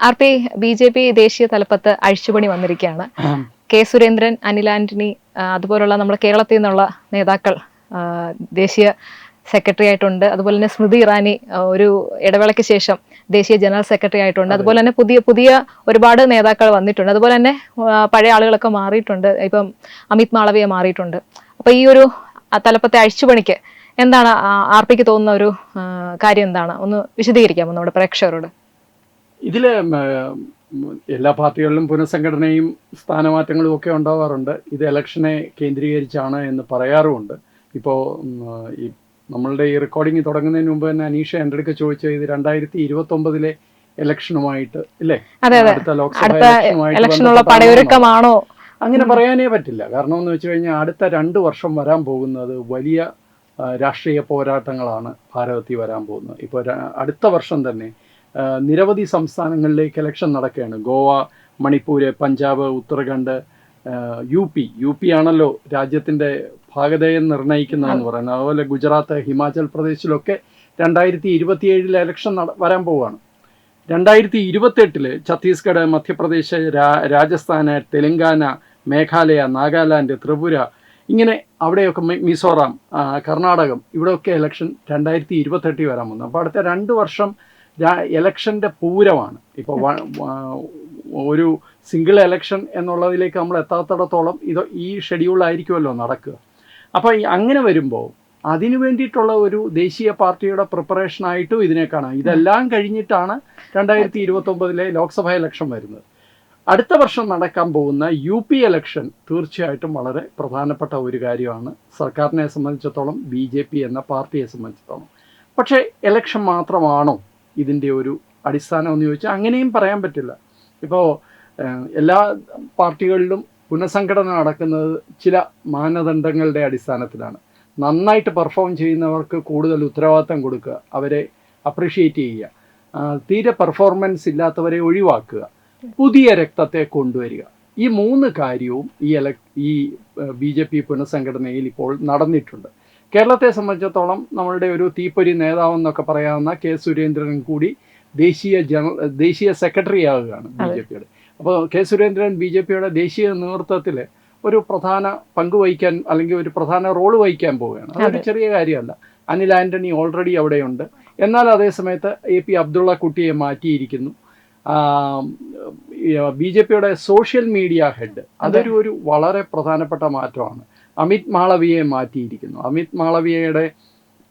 ആർ.പി. BJP ദേശീയ തലപ്പത്ത് അഴിച്ചുപണി വന്നിരിക്കുകയാണ്. കെ. സുരേന്ദ്രൻ, അനിൽ ആന്റണി, അതുപോലുള്ള നമ്മുടെ കേരളത്തിൽ നിന്നുള്ള നേതാക്കൾ ദേശീയ സെക്രട്ടറി ആയിട്ടുണ്ട്. അതുപോലെ തന്നെ സ്മൃതി ഇറാനി ഒരു ഇടവേളയ്ക്ക് ശേഷം ദേശീയ ജനറൽ സെക്രട്ടറി ആയിട്ടുണ്ട്. അതുപോലെ തന്നെ പുതിയ ഒരുപാട് നേതാക്കൾ വന്നിട്ടുണ്ട്. അതുപോലെ തന്നെ പഴയ ആളുകളൊക്കെ മാറിയിട്ടുണ്ട്. ഇപ്പം അമിത് മാളവിയ മാറിയിട്ടുണ്ട്. അപ്പൊ ഈ ഒരു തലപ്പത്തെ അഴിച്ചുപണിക്ക് എന്താണ് ആർ.പിക്ക് തോന്നുന്ന ഒരു കാര്യം എന്താണ്? ഒന്ന് വിശദീകരിക്കാമോ നമ്മുടെ പ്രേക്ഷകരോട്? ഇതില് എല്ലാ പാർട്ടികളിലും പുനഃസംഘടനയും സ്ഥാനമാറ്റങ്ങളും ഒക്കെ ഉണ്ടാവാറുണ്ട്. ഇത് ഇലക്ഷനെ കേന്ദ്രീകരിച്ചാണ് എന്ന് പറയാറുമുണ്ട്. ഇപ്പോൾ ഈ നമ്മളുടെ ഈ റെക്കോർഡിംഗ് തുടങ്ങുന്നതിന് മുമ്പ് തന്നെ അനീഷ എൻ്റെ അടുത്ത് ചോദിച്ചത് ഇത് 2029 ഇലക്ഷനുമായിട്ട് ഇല്ലേ, അടുത്ത ലോക്സഭാ ഇലക്ഷനുമായിട്ട് അങ്ങനെ പറയാനേ പറ്റില്ല. കാരണം എന്ന് വെച്ച് കഴിഞ്ഞാൽ അടുത്ത 2 വർഷം വരാൻ പോകുന്നത് വലിയ രാഷ്ട്രീയ പോരാട്ടങ്ങളാണ് ഭാരതത്തിൽ വരാൻ പോകുന്നത്. ഇപ്പോൾ അടുത്ത വർഷം തന്നെ നിരവധി സംസ്ഥാനങ്ങളിലേക്ക് ഇലക്ഷൻ നടക്കുകയാണ്. ഗോവ, മണിപ്പൂർ, പഞ്ചാബ്, ഉത്തരാഖണ്ഡ്, യു പി ആണല്ലോ രാജ്യത്തിൻ്റെ ഭാഗധേയം നിർണ്ണയിക്കുന്നതെന്ന് പറയുന്നത്. അതുപോലെ ഗുജറാത്ത്, ഹിമാചൽ പ്രദേശിലൊക്കെ 2027 ഇലക്ഷൻ വരാൻ പോവുകയാണ്. 2028 ഛത്തീസ്ഗഡ്, മധ്യപ്രദേശ്, രാജസ്ഥാന്, തെലങ്കാന, മേഘാലയ, നാഗാലാൻഡ്, ത്രിപുര, ഇങ്ങനെ അവിടെയൊക്കെ മിസോറാം, കർണാടകം, ഇവിടെയൊക്കെ ഇലക്ഷൻ 2028 വരാൻ പോകുന്നു. അപ്പോൾ അടുത്ത 2 വർഷം ഇലക്ഷൻ്റെ പൂരമാണ്. ഇപ്പോൾ ഒരു സിംഗിൾ ഇലക്ഷൻ എന്നുള്ളതിലേക്ക് നമ്മൾ എത്താത്തിടത്തോളം ഈ ഷെഡ്യൂളായിരിക്കുമല്ലോ നടക്കുക. അപ്പോൾ അങ്ങനെ വരുമ്പോൾ അതിനു വേണ്ടിയിട്ടുള്ള ഒരു ദേശീയ പാർട്ടിയുടെ പ്രിപ്പറേഷനായിട്ടും ഇതിനെ കാണാം. ഇതെല്ലാം കഴിഞ്ഞിട്ടാണ് 2029 ലോക്സഭാ ഇലക്ഷൻ വരുന്നത്. അടുത്ത വർഷം നടക്കാൻ പോകുന്ന UP ഇലക്ഷൻ തീർച്ചയായിട്ടും വളരെ പ്രധാനപ്പെട്ട ഒരു കാര്യമാണ് സർക്കാരിനെ സംബന്ധിച്ചിടത്തോളം, BJP എന്ന പാർട്ടിയെ സംബന്ധിച്ചിടത്തോളം. പക്ഷേ ഇലക്ഷൻ മാത്രമാണോ ഇതിൻ്റെ ഒരു അടിസ്ഥാനം എന്ന് ചോദിച്ചാൽ അങ്ങനെയും പറയാൻ പറ്റില്ല. ഇപ്പോൾ എല്ലാ പാർട്ടികളിലും പുനഃസംഘടന നടക്കുന്നത് ചില മാനദണ്ഡങ്ങളുടെ അടിസ്ഥാനത്തിലാണ്. നന്നായിട്ട് പെർഫോം ചെയ്യുന്നവർക്ക് കൂടുതൽ ഉത്തരവാദിത്തം കൊടുക്കുക, അവരെ അപ്രിഷ്യേറ്റ് ചെയ്യുക, തീരെ പെർഫോമൻസ് ഇല്ലാത്തവരെ ഒഴിവാക്കുക, പുതിയ രക്തത്തെ കൊണ്ടുവരിക. ഈ 3 കാര്യവും ഈ BJP പുനഃസംഘടനയിൽ ഇപ്പോൾ നടന്നിട്ടുണ്ട്. കേരളത്തെ സംബന്ധിച്ചിടത്തോളം നമ്മളുടെ ഒരു തീപ്പൊരി നേതാവെന്നൊക്കെ പറയാവുന്ന കെ. സുരേന്ദ്രൻ കൂടി ദേശീയ സെക്രട്ടറി ആവുകയാണ് BJPയുടെ. അപ്പോൾ കെ. സുരേന്ദ്രൻ BJPയുടെ ദേശീയ നേതൃത്വത്തിൽ ഒരു പ്രധാന പങ്ക് വഹിക്കാൻ അല്ലെങ്കിൽ ഒരു പ്രധാന റോള് വഹിക്കാൻ പോവുകയാണ്. അതൊരു ചെറിയ കാര്യമല്ല. അനിൽ ആന്റണി ഓൾറെഡി അവിടെയുണ്ട്. എന്നാൽ അതേസമയത്ത് AP അബ്ദുള്ള കുട്ടിയെ മാറ്റിയിരിക്കുന്നു. BJPയുടെ സോഷ്യൽ മീഡിയ ഹെഡ്, അതൊരു വളരെ പ്രധാനപ്പെട്ട മാറ്റമാണ്. അമിത് മാളവിയെ മാറ്റിയിരിക്കുന്നു. അമിത് മാളവിയയുടെ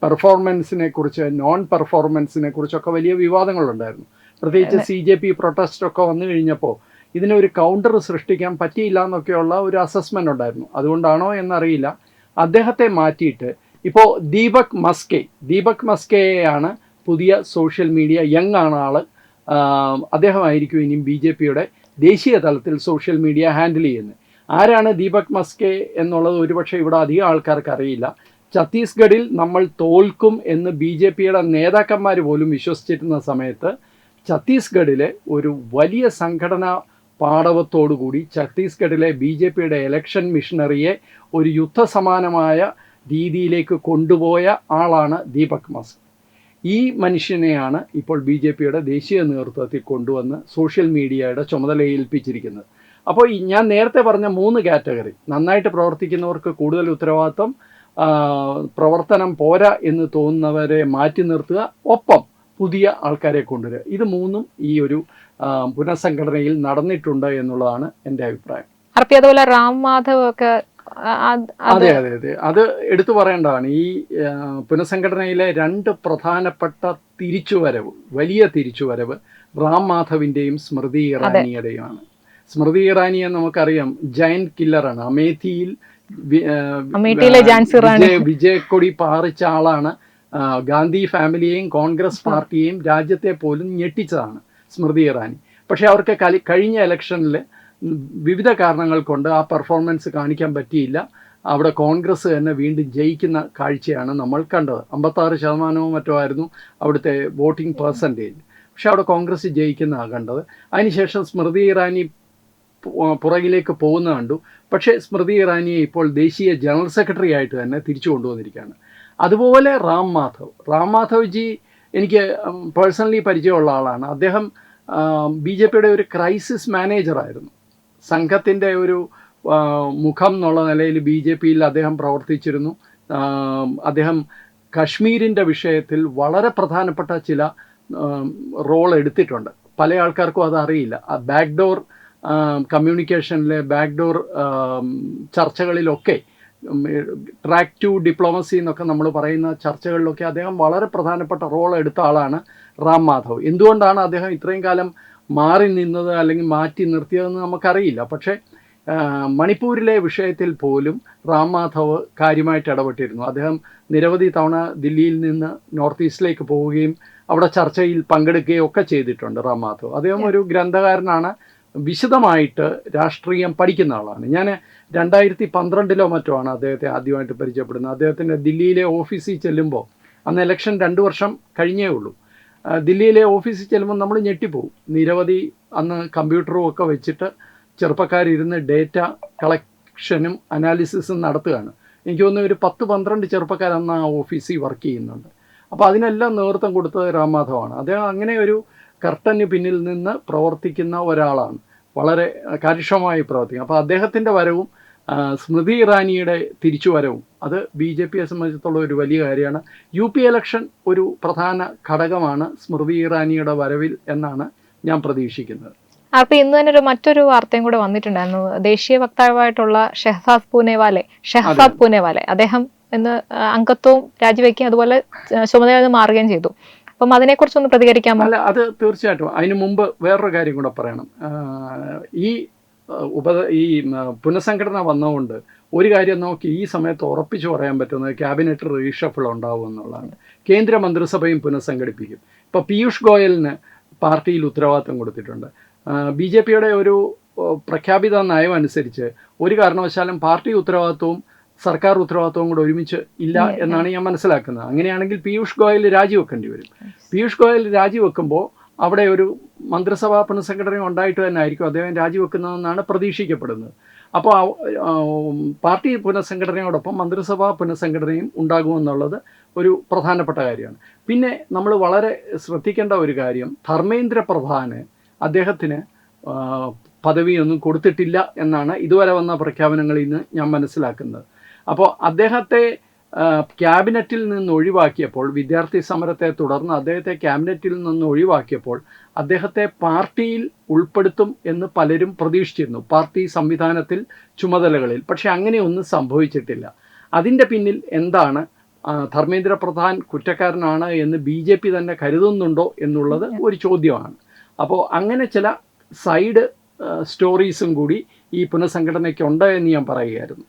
പെർഫോമൻസിനെ കുറിച്ച്, നോൺ പെർഫോമൻസിനെ കുറിച്ചൊക്കെ വലിയ വിവാദങ്ങളുണ്ടായിരുന്നു. പ്രത്യേകിച്ച് CJP പ്രൊട്ടസ്റ്റൊക്കെ വന്നു കഴിഞ്ഞപ്പോൾ ഇതിനൊരു കൗണ്ടർ സൃഷ്ടിക്കാൻ പറ്റിയില്ല എന്നൊക്കെയുള്ള ഒരു അസസ്മെൻ്റ് ഉണ്ടായിരുന്നു. അതുകൊണ്ടാണോ എന്നറിയില്ല, അദ്ദേഹത്തെ മാറ്റിയിട്ട് ഇപ്പോൾ ദീപക് മസ്കെയാണ് പുതിയ സോഷ്യൽ മീഡിയ യങ് ആണ് ആള്. അദ്ദേഹമായിരിക്കും ഇനിയും BJPയുടെ ദേശീയ തലത്തിൽ സോഷ്യൽ മീഡിയ ഹാൻഡിൽ ചെയ്യുന്നത്. ആരാണ് ദീപക് മസ്കെ എന്നുള്ളത് ഒരുപക്ഷെ ഇവിടെ അധികം ആൾക്കാർക്ക് അറിയില്ല. ഛത്തീസ്ഗഡിൽ നമ്മൾ തോൽക്കും എന്ന് BJPയുടെ നേതാക്കന്മാർ പോലും വിശ്വസിച്ചിരുന്ന സമയത്ത് ഛത്തീസ്ഗഡിലെ ഒരു വലിയ സംഘടനാ പാടവത്തോടുകൂടി ഛത്തീസ്ഗഡിലെ BJPയുടെ ഇലക്ഷൻ മിഷനറിയെ ഒരു യുദ്ധസമാനമായ രീതിയിലേക്ക് കൊണ്ടുപോയ ആളാണ് ദീപക് മസ്ക്. ഈ മനുഷ്യനെയാണ് ഇപ്പോൾ BJPയുടെ ദേശീയ നേതൃത്വത്തിൽ കൊണ്ടുവന്ന് സോഷ്യൽ മീഡിയയുടെ ചുമതല ഏൽപ്പിച്ചിരിക്കുന്നത്. അപ്പോൾ ഞാൻ നേരത്തെ പറഞ്ഞ 3 കാറ്റഗറി, നന്നായിട്ട് പ്രവർത്തിക്കുന്നവർക്ക് കൂടുതൽ ഉത്തരവാദിത്വം, പ്രവർത്തനം പോരാ എന്ന് തോന്നുന്നവരെ മാറ്റി നിർത്തുക, ഒപ്പം പുതിയ ആൾക്കാരെ കൊണ്ടുവരിക, ഇത് 3ഉം ഈ ഒരു പുനഃസംഘടനയിൽ നടന്നിട്ടുണ്ട് എന്നുള്ളതാണ് എൻ്റെ അഭിപ്രായം. അതുപോലെ റാം മാധവ് ഒക്കെ അതെ, അത് എടുത്തു പറയേണ്ടതാണ്. ഈ പുനഃസംഘടനയിലെ 2 പ്രധാനപ്പെട്ട വലിയ തിരിച്ചുവരവ് റാം മാധവിൻ്റെയും സ്മൃതി ഇറാനിയുടെയുമാണ്. സ്മൃതി ഇറാനിയെ നമുക്കറിയാം, ജയന്റ് കില്ലറാണ്. അമേഠിയിൽ വിജയക്കൊടി പാറിച്ച ആളാണ്. ഗാന്ധി ഫാമിലിയെയും കോൺഗ്രസ് പാർട്ടിയെയും രാജ്യത്തെ പോലും ഞെട്ടിച്ചതാണ് സ്മൃതി ഇറാനി. പക്ഷേ അവർക്ക് കഴിഞ്ഞ ഇലക്ഷനിൽ വിവിധ കാരണങ്ങൾ കൊണ്ട് ആ പെർഫോമൻസ് കാണിക്കാൻ പറ്റിയില്ല. അവിടെ കോൺഗ്രസ് തന്നെ വീണ്ടും ജയിക്കുന്ന കാഴ്ചയാണ് നമ്മൾ കണ്ടത്. 56% മറ്റോ ആയിരുന്നു അവിടുത്തെ വോട്ടിംഗ് പെർസെൻറ്റേജ്. പക്ഷെ അവിടെ കോൺഗ്രസ് ജയിക്കുന്നതാണ് കണ്ടത്. അതിനുശേഷം സ്മൃതി ഇറാനി പുറകിലേക്ക് പോകുന്ന കണ്ടു. പക്ഷേ സ്മൃതി ഇറാനിയെ ഇപ്പോൾ ദേശീയ ജനറൽ സെക്രട്ടറി ആയിട്ട് തന്നെ തിരിച്ചു കൊണ്ടുവന്നിരിക്കുകയാണ്. അതുപോലെ റാം മാധവ് ജി എനിക്ക് പേഴ്സണലി പരിചയമുള്ള ആളാണ്. അദ്ദേഹം BJP ഒരു ക്രൈസിസ് മാനേജറായിരുന്നു. സംഘത്തിൻ്റെ ഒരു മുഖം എന്നുള്ള നിലയിൽ BJPയിൽ അദ്ദേഹം പ്രവർത്തിച്ചിരുന്നു. അദ്ദേഹം കശ്മീരിൻ്റെ വിഷയത്തിൽ വളരെ പ്രധാനപ്പെട്ട ചില റോൾ എടുത്തിട്ടുണ്ട്. പല ആൾക്കാർക്കും അത് അറിയില്ല. ആ ബാക്ക്ഡോർ കമ്മ്യൂണിക്കേഷനിലെ ബാക്ക്ഡോർ ചർച്ചകളിലൊക്കെ, ട്രാക്ക് ടു ഡിപ്ലോമസി എന്നൊക്കെ നമ്മൾ പറയുന്ന ചർച്ചകളിലൊക്കെ അദ്ദേഹം വളരെ പ്രധാനപ്പെട്ട റോൾ എടുത്ത ആളാണ് റാം മാധവ്. എന്തുകൊണ്ടാണ് അദ്ദേഹം ഇത്രയും കാലം മാറി നിന്നത് അല്ലെങ്കിൽ മാറ്റി നിർത്തിയതെന്ന് നമുക്കറിയില്ല. പക്ഷേ മണിപ്പൂരിലെ വിഷയത്തിൽ പോലും റാം മാധവ് കാര്യമായിട്ട് ഇടപെട്ടിരുന്നു. അദ്ദേഹം നിരവധി തവണ ദില്ലിയിൽ നിന്ന് നോർത്ത് ഈസ്റ്റിലേക്ക് പോവുകയും അവിടെ ചർച്ചയിൽ പങ്കെടുക്കുകയും ഒക്കെ ചെയ്തിട്ടുണ്ട് റാം മാധവ്. അദ്ദേഹം ഒരു ഗ്രന്ഥകാരനാണ്, വിശദമായിട്ട് രാഷ്ട്രീയം പഠിക്കുന്ന ആളാണ്. ഞാൻ 2012 മറ്റോ ആണ് അദ്ദേഹത്തെ ആദ്യമായിട്ട് പരിചയപ്പെടുന്നത്. അദ്ദേഹത്തിൻ്റെ ദില്ലിയിലെ ഓഫീസിൽ ചെല്ലുമ്പോൾ, അന്ന് ഇലക്ഷൻ 2 വർഷം കഴിഞ്ഞേ ഉള്ളൂ, ദില്ലിയിലെ ഓഫീസിൽ ചെല്ലുമ്പോൾ നമ്മൾ ഞെട്ടിപ്പോവും. നിരവധി അന്ന് കമ്പ്യൂട്ടറും ഒക്കെ വെച്ചിട്ട് ചെറുപ്പക്കാരിരുന്ന് ഡേറ്റ കളക്ഷനും അനാലിസിസും നടത്തുകയാണ്. എനിക്ക് തോന്നുന്നു ഒരു 10-12 ചെറുപ്പക്കാർ അന്ന് ആ ഓഫീസിൽ വർക്ക് ചെയ്യുന്നുണ്ട്. അപ്പോൾ അതിനെല്ലാം നേതൃത്വം കൊടുത്തത് റാം മാധവാണ്. അദ്ദേഹം അങ്ങനെ ഒരു കർട്ടന് പിന്നിൽ നിന്ന് പ്രവർത്തിക്കുന്ന ഒരാളാണ്, വളരെ കാര്യക്ഷമമായി പ്രവർത്തിക്കും. അപ്പോൾ അദ്ദേഹത്തിൻ്റെ വരവും സ്മൃതി ഇറാനിയുടെ തിരിച്ചുവരവും അത് BJPയെ സംബന്ധിച്ചിടത്തോളം ഒരു വലിയ കാര്യമാണ്. UP ഇലക്ഷൻ ഒരു പ്രധാന ഘടകമാണ് സ്മൃതി ഇറാനിയുടെ വരവിൽ എന്നാണ് ഞാൻ പ്രതീക്ഷിക്കുന്നത്. അപ്പോൾ ഇന്ന് തന്നെ മറ്റൊരു വാർത്തയും കൂടെ വന്നിട്ടുണ്ടായിരുന്നു. ദേശീയ വക്താവായിട്ടുള്ള ഷെഹസാദ് പൂനെവാലെ അദ്ദേഹം ഇന്ന് അംഗത്വവും രാജിവെക്കുകയും അതുപോലെ ചുമതല മാറുകയും ചെയ്തു. അപ്പം അതിനെക്കുറിച്ചൊന്ന് പ്രതികരിക്കാമോ? അല്ല, അത് തീർച്ചയായിട്ടും. അതിന് മുമ്പ് വേറൊരു കാര്യം കൂടെ പറയണം. ഈ പുനഃസംഘടന വന്നതുകൊണ്ട് ഒരു കാര്യം നോക്കി ഈ സമയത്ത് ഉറപ്പിച്ചു പറയാൻ പറ്റുന്നത് ക്യാബിനറ്റ് റീഷഫിൾ ഉണ്ടാവും എന്നുള്ളതാണ്. കേന്ദ്ര മന്ത്രിസഭയും പുനഃസംഘടിപ്പിക്കും. ഇപ്പോൾ പീയൂഷ് ഗോയലിന് പാർട്ടിയിൽ ഉത്തരവാദിത്വം കൊടുത്തിട്ടുണ്ട്. BJPയുടെ ഒരു പ്രഖ്യാപിത നയം അനുസരിച്ച് ഒരു കാരണവശാലും പാർട്ടി ഉത്തരവാദിത്വവും സർക്കാർ ഉത്തരവാദിത്വവും കൂടെ ഒരുമിച്ച് ഇല്ല എന്നാണ് ഞാൻ മനസ്സിലാക്കുന്നത്. അങ്ങനെയാണെങ്കിൽ പീയൂഷ് ഗോയൽ രാജിവെക്കേണ്ടി വരും. പീയൂഷ് ഗോയൽ രാജിവെക്കുമ്പോൾ അവിടെ ഒരു മന്ത്രിസഭാ പുനഃസംഘടന ഉണ്ടായിട്ട് തന്നെ ആയിരിക്കും അദ്ദേഹം രാജിവെക്കുന്നതെന്നാണ് പ്രതീക്ഷിക്കപ്പെടുന്നത്. അപ്പോൾ പാർട്ടി പുനഃസംഘടനയോടൊപ്പം മന്ത്രിസഭാ പുനഃസംഘടനയും ഉണ്ടാകുമെന്നുള്ളത് ഒരു പ്രധാനപ്പെട്ട കാര്യമാണ്. പിന്നെ നമ്മൾ വളരെ ശ്രദ്ധിക്കേണ്ട ഒരു കാര്യം, ധർമ്മേന്ദ്ര പ്രധാന് അദ്ദേഹത്തിന് പദവിയൊന്നും കൊടുത്തിട്ടില്ല എന്നാണ് ഇതുവരെ വന്ന പ്രഖ്യാപനങ്ങളിൽ നിന്ന് ഞാൻ മനസ്സിലാക്കുന്നത്. അപ്പോൾ അദ്ദേഹത്തെ ക്യാബിനറ്റിൽ നിന്ന് ഒഴിവാക്കിയപ്പോൾ, വിദ്യാർത്ഥി സമരത്തെ തുടർന്ന് അദ്ദേഹത്തെ ക്യാബിനറ്റിൽ നിന്ന് ഒഴിവാക്കിയപ്പോൾ അദ്ദേഹത്തെ പാർട്ടിയിൽ ഉൾപ്പെടുത്തും എന്ന് പലരും പ്രതീക്ഷിച്ചിരുന്നു, പാർട്ടി സംവിധാനത്തിൽ ചുമതലകളിൽ. പക്ഷേ അങ്ങനെയൊന്നും സംഭവിച്ചിട്ടില്ല. അതിൻ്റെ പിന്നിൽ എന്താണ്, ധർമ്മേന്ദ്ര പ്രധാൻ കുറ്റക്കാരനാണ് എന്ന് BJP തന്നെ കരുതുന്നുണ്ടോ എന്നുള്ളത് ഒരു ചോദ്യമാണ്. അപ്പോൾ അങ്ങനെ ചില സൈഡ് സ്റ്റോറീസും കൂടി ഈ പുനഃസംഘടനയ്ക്കുണ്ട് എന്ന് ഞാൻ പറയുകയായിരുന്നു.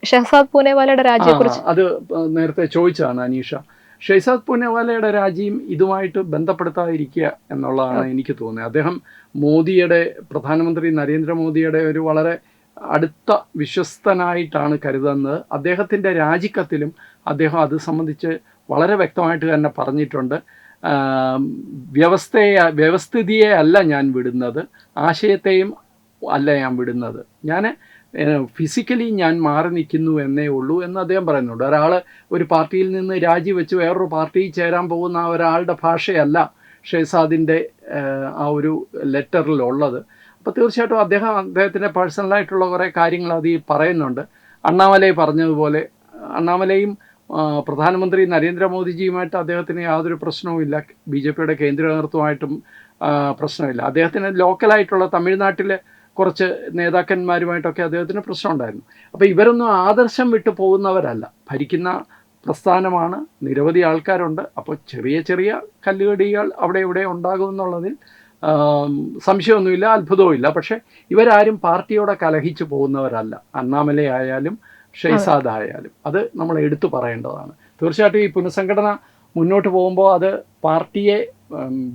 ഷെഹസാദ് പൂനെവാലയുടെ രാജിയെക്കുറിച്ച് അത് നേരത്തെ ചോദിച്ചതാണ് അനീഷ. ഷെഹസാദ് പൂനെവാലയുടെ രാജിയും ഇതുമായിട്ട് ബന്ധപ്പെടുത്താതിരിക്കുക എന്നുള്ളതാണ് എനിക്ക് തോന്നുന്നത്. അദ്ദേഹം പ്രധാനമന്ത്രി നരേന്ദ്രമോദിയുടെ ഒരു വളരെ അടുത്ത വിശ്വസ്തനായിട്ടാണ് കരുതുന്നത്. അദ്ദേഹത്തിൻ്റെ രാജിക്കത്തിലും അദ്ദേഹം അത് സംബന്ധിച്ച് വളരെ വ്യക്തമായിട്ട് തന്നെ പറഞ്ഞിട്ടുണ്ട്. വ്യവസ്ഥിതിയെ അല്ല ഞാൻ വിടുന്നത്, ആശയത്തെയും അല്ല ഞാൻ വിടുന്നത്, ഞാൻ ഫിസിക്കലി ഞാൻ മാറി നിൽക്കുന്നു എന്നേ ഉള്ളൂ എന്ന് അദ്ദേഹം പറയുന്നുണ്ട്. ഒരു പാർട്ടിയിൽ നിന്ന് രാജിവെച്ച് വേറൊരു പാർട്ടിയിൽ ചേരാൻ പോകുന്ന ഒരാളുടെ ഭാഷയല്ല ഷെഹസാദിൻ്റെ ആ ഒരു ലെറ്ററിലുള്ളത്. അപ്പോൾ തീർച്ചയായിട്ടും അദ്ദേഹത്തിൻ്റെ പേഴ്സണലായിട്ടുള്ള കുറേ കാര്യങ്ങൾ അതിൽ പറയുന്നുണ്ട്. അണ്ണാമലൈ പറഞ്ഞതുപോലെ, അണ്ണാമലയും പ്രധാനമന്ത്രി നരേന്ദ്രമോദിജിയുമായിട്ട് അദ്ദേഹത്തിന് യാതൊരു പ്രശ്നവുമില്ല, BJPയുടെ കേന്ദ്ര നേതൃത്വമായിട്ടും പ്രശ്നമില്ല. അദ്ദേഹത്തിന് ലോക്കലായിട്ടുള്ള തമിഴ്നാട്ടിലെ കുറച്ച് നേതാക്കന്മാരുമായിട്ടൊക്കെ അദ്ദേഹത്തിന് പ്രശ്നമുണ്ടായിരുന്നു. അപ്പോൾ ഇവരൊന്നും ആദർശം വിട്ടു പോകുന്നവരല്ല, ഭരിക്കുന്ന പ്രസ്ഥാനമാണ്, നിരവധി ആൾക്കാരുണ്ട്. അപ്പോൾ ചെറിയ ചെറിയ കല്ലുകടികൾ അവിടെ ഇവിടെ ഉണ്ടാകുമെന്നുള്ളതിൽ സംശയമൊന്നുമില്ല, അത്ഭുതവുമില്ല. പക്ഷേ ഇവരാരും പാർട്ടിയോടെ കലഹിച്ചു പോകുന്നവരല്ല, അണ്ണാമലൈ ആയാലും ഷെഹസാദ് ആയാലും. അത് നമ്മൾ എടുത്തു പറയേണ്ടതാണ്. തീർച്ചയായിട്ടും ഈ പുനഃസംഘടന മുന്നോട്ട് പോകുമ്പോൾ അത് പാർട്ടിയെ,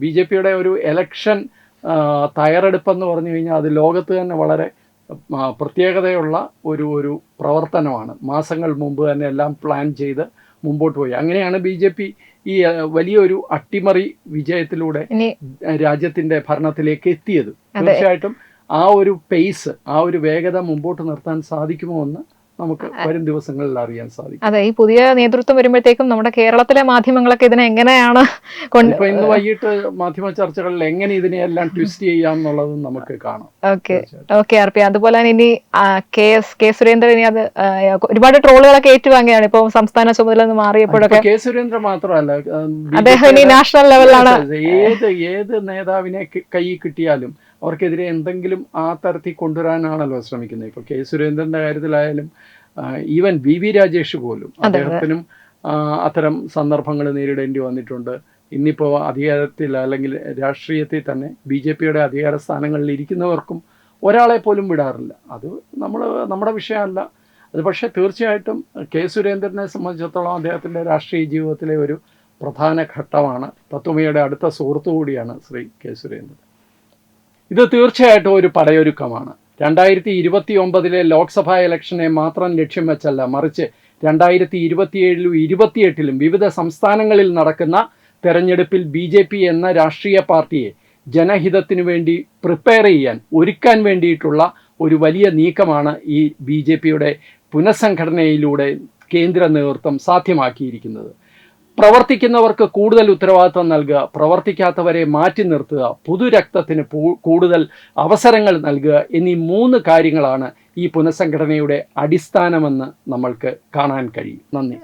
BJPയുടെ ഒരു എലക്ഷൻ തയ്യാറെടുപ്പെന്ന് പറഞ്ഞു കഴിഞ്ഞാൽ അത് ലോകത്ത് തന്നെ വളരെ പ്രത്യേകതയുള്ള ഒരു പ്രവർത്തനമാണ്. മാസങ്ങൾ മുമ്പ് തന്നെ എല്ലാം പ്ലാൻ ചെയ്ത് മുമ്പോട്ട് പോയി. അങ്ങനെയാണ് BJP ഈ വലിയൊരു അട്ടിമറി വിജയത്തിലൂടെ രാജ്യത്തിൻ്റെ ഭരണത്തിലേക്ക് എത്തിയത്. തീർച്ചയായിട്ടും ആ ഒരു പേസ്, ആ ഒരു വേഗത മുമ്പോട്ട് നിർത്താൻ സാധിക്കുമോ എന്ന് നമുക്ക് വരും ദിവസങ്ങളിൽ അറിയാൻ സാധിക്കും. അതെ, ഈ പുതിയ നേതൃത്വം വരുമ്പോഴത്തേക്കും നമ്മുടെ കേരളത്തിലെ മാധ്യമങ്ങളൊക്കെ ഇതിനെ എങ്ങനെയാണ് ഇപ്പൊ ഇന്ന് വൈകിട്ട് മാധ്യമ ചർച്ചകളിൽ എങ്ങനെ ഇതിനെയെല്ലാം ട്വിസ്റ്റ് ചെയ്യാം എന്നുള്ളതും നമുക്ക് കാണാം. Okay R P. അതുപോലെ തന്നെ ഇനി കെ സുരേന്ദ്രൻ ഇനി അത് ഒരുപാട് ട്രോളുകളൊക്കെ ഏറ്റുവാങ്ങിയാണ് ഇപ്പൊ സംസ്ഥാന ചുമതല നിന്ന് മാറിയപ്പോഴൊക്കെ. കെ സുരേന്ദ്രൻ മാത്രമല്ല, അദ്ദേഹം ഇനി നാഷണൽ ലെവലിലാണ്. ഏത് നേതാവിനെ കൈ കിട്ടിയാലും അവർക്കെതിരെ എന്തെങ്കിലും ആ തരത്തിൽ കൊണ്ടുവരാനാണല്ലോ ശ്രമിക്കുന്നത്. ഇപ്പോൾ കെ സുരേന്ദ്രൻ്റെ കാര്യത്തിലായാലും ഈവൻ വി രാജേഷ് പോലും അദ്ദേഹത്തിനും അത്തരം സന്ദർഭങ്ങൾ നേരിടേണ്ടി വന്നിട്ടുണ്ട്. ഇന്നിപ്പോൾ അധികാരത്തിൽ അല്ലെങ്കിൽ രാഷ്ട്രീയത്തിൽ തന്നെ BJPയുടെ അധികാര സ്ഥാനങ്ങളിൽ ഇരിക്കുന്നവർക്കും ഒരാളെ പോലും വിടാറില്ല. അത് നമ്മുടെ വിഷയമല്ല അത്. പക്ഷേ തീർച്ചയായിട്ടും കെ സുരേന്ദ്രനെ സംബന്ധിച്ചിടത്തോളം അദ്ദേഹത്തിൻ്റെ രാഷ്ട്രീയ ജീവിതത്തിലെ ഒരു പ്രധാന ഘട്ടമാണ്. തത്വമയുടെ അടുത്ത സുഹൃത്തു കൂടിയാണ് ശ്രീ കെ സുരേന്ദ്രൻ. ഇത് തീർച്ചയായിട്ടും ഒരു പടയൊരുക്കമാണ്. 2029 ലോക്സഭാ ഇലക്ഷനെ മാത്രം ലക്ഷ്യം വെച്ചല്ല, മറിച്ച് 2027 28 വിവിധ സംസ്ഥാനങ്ങളിൽ നടക്കുന്ന തെരഞ്ഞെടുപ്പിൽ BJP എന്ന രാഷ്ട്രീയ പാർട്ടിയെ ജനഹിതത്തിനു വേണ്ടി പ്രിപ്പയർ ചെയ്യാൻ, ഒരുക്കാൻ വേണ്ടിയിട്ടുള്ള ഒരു വലിയ നീക്കമാണ് ഈ BJPയുടെ പുനഃസംഘടനയിലൂടെ കേന്ദ്ര നേതൃത്വം സാധ്യമാക്കിയിരിക്കുന്നത്. പ്രവർത്തിക്കുന്നവർക്ക് കൂടുതൽ ഉത്തരവാദിത്വം നൽകുക, പ്രവർത്തിക്കാത്തവരെ മാറ്റി നിർത്തുക, പുതുരക്തത്തിന് കൂടുതൽ അവസരങ്ങൾ നൽകുക എന്നീ 3 കാര്യങ്ങളാണ് ഈ പുനഃസംഘടനയുടെ അടിസ്ഥാനമെന്ന് നമ്മൾക്ക് കാണാൻ കഴിയും. നന്ദി.